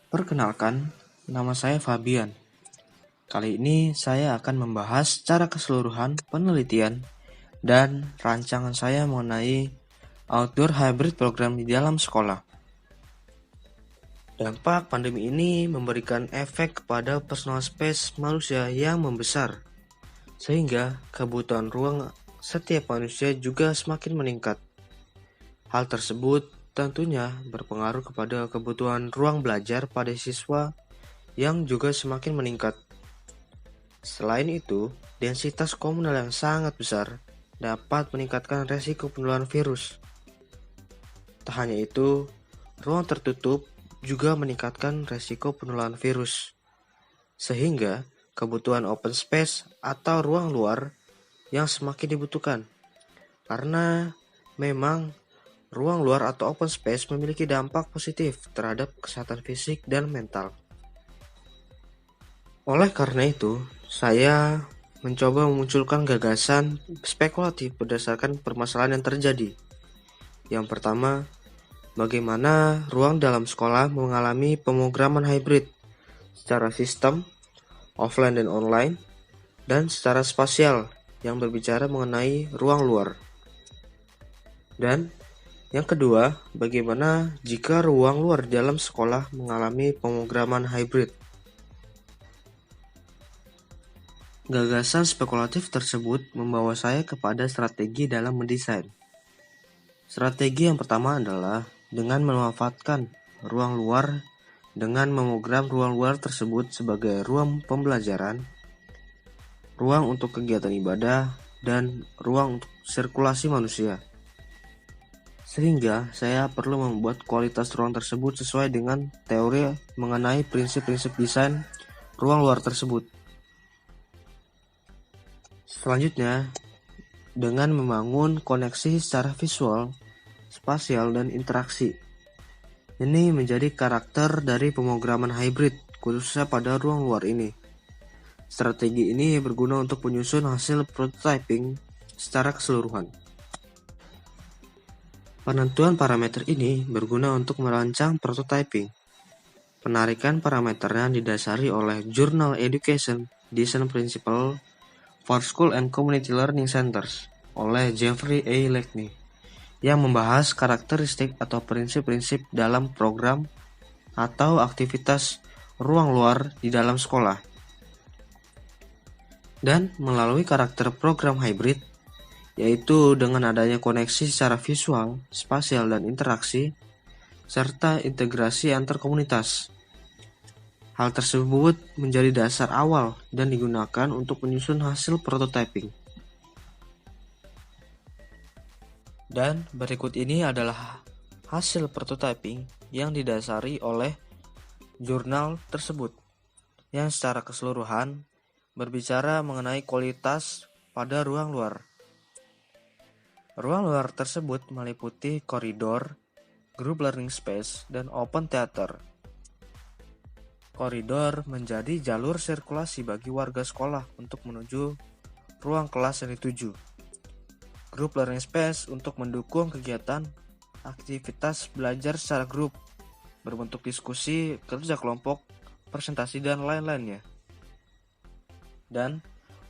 Perkenalkan, nama saya Fabian. Kali ini saya akan membahas secara keseluruhan penelitian dan rancangan saya mengenai outdoor hybrid program di dalam sekolah. Dampak pandemi ini memberikan efek kepada personal space manusia yang membesar, sehingga kebutuhan ruang setiap manusia juga semakin meningkat. Hal tersebut tentunya berpengaruh kepada kebutuhan ruang belajar pada siswa yang juga semakin meningkat. Selain itu, densitas komunal yang sangat besar dapat meningkatkan resiko penularan virus. Tak hanya itu, ruang tertutup juga meningkatkan resiko penularan virus. Sehingga kebutuhan open space atau ruang luar yang semakin dibutuhkan. Karena memang ruang luar atau open space memiliki dampak positif terhadap kesehatan fisik dan mental. Oleh karena itu, saya mencoba memunculkan gagasan spekulatif berdasarkan permasalahan yang terjadi. Yang pertama, bagaimana ruang dalam sekolah mengalami pemrograman hybrid secara sistem, offline dan online, dan secara spasial yang berbicara mengenai ruang luar. Dan yang kedua, bagaimana jika ruang luar di dalam sekolah mengalami pemrograman hybrid? Gagasan spekulatif tersebut membawa saya kepada strategi dalam mendesain. Strategi yang pertama adalah dengan memanfaatkan ruang luar dengan memogram ruang luar tersebut sebagai ruang pembelajaran, ruang untuk kegiatan ibadah, dan ruang untuk sirkulasi manusia. Sehingga saya perlu membuat kualitas ruang tersebut sesuai dengan teori mengenai prinsip-prinsip desain ruang luar tersebut. Selanjutnya, dengan membangun koneksi secara visual, spasial, dan interaksi. Ini menjadi karakter dari pemrograman hybrid, khususnya pada ruang luar ini. Strategi ini berguna untuk menyusun hasil prototyping secara keseluruhan. Penentuan parameter ini berguna untuk merancang prototyping. Penarikan parameternya didasari oleh Journal Education Design Principle for School and Community Learning Centers oleh Jeffrey A. Lackney yang membahas karakteristik atau prinsip-prinsip dalam program atau aktivitas ruang luar di dalam sekolah. Dan melalui karakter program hybrid, yaitu dengan adanya koneksi secara visual, spasial, dan interaksi, serta integrasi antar komunitas. Hal tersebut menjadi dasar awal dan digunakan untuk menyusun hasil prototyping. Dan berikut ini adalah hasil prototyping yang didasari oleh jurnal tersebut, yang secara keseluruhan berbicara mengenai kualitas pada ruang luar. Ruang luar tersebut meliputi koridor, group learning space, dan open theater. Koridor menjadi jalur sirkulasi bagi warga sekolah untuk menuju ruang kelas yang dituju. Group learning space untuk mendukung kegiatan aktivitas belajar secara grup, berbentuk diskusi, kerja kelompok, presentasi, dan lain-lainnya. Dan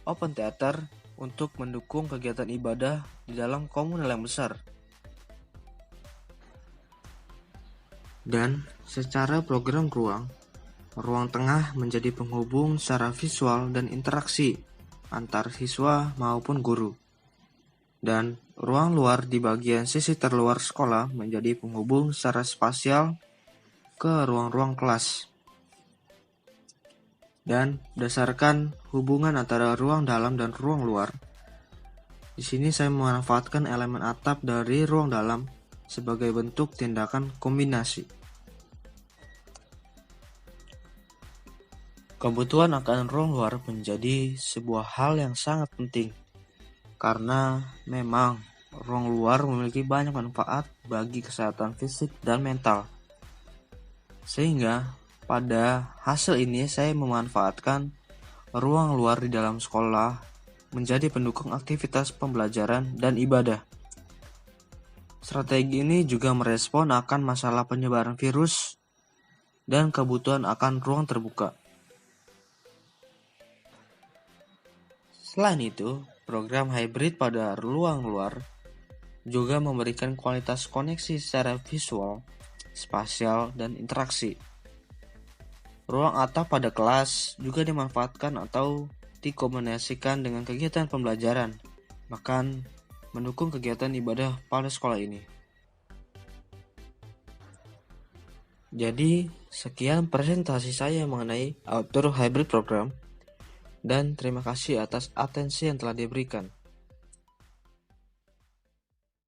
open theater untuk mendukung kegiatan ibadah di dalam komunal yang besar. Dan secara program ruang tengah menjadi penghubung secara visual dan interaksi antar siswa maupun guru. Dan ruang luar di bagian sisi terluar sekolah menjadi penghubung secara spasial ke ruang-ruang kelas. Dan berdasarkan hubungan antara ruang dalam dan ruang luar, di sini saya memanfaatkan elemen atap dari ruang dalam sebagai bentuk tindakan kombinasi. Kebutuhan akan ruang luar menjadi sebuah hal yang sangat penting, karena memang ruang luar memiliki banyak manfaat bagi kesehatan fisik dan mental. Sehingga pada hasil ini saya memanfaatkan ruang luar di dalam sekolah menjadi pendukung aktivitas pembelajaran dan ibadah. Strategi ini juga merespon akan masalah penyebaran virus dan kebutuhan akan ruang terbuka. Selain itu, program hybrid pada ruang luar juga memberikan kualitas koneksi secara visual, spasial, dan interaksi. Ruang atap pada kelas juga dimanfaatkan atau dikombinasikan dengan kegiatan pembelajaran, bahkan mendukung kegiatan ibadah pada sekolah ini. Jadi, sekian presentasi saya mengenai outdoor hybrid program, dan terima kasih atas atensi yang telah diberikan.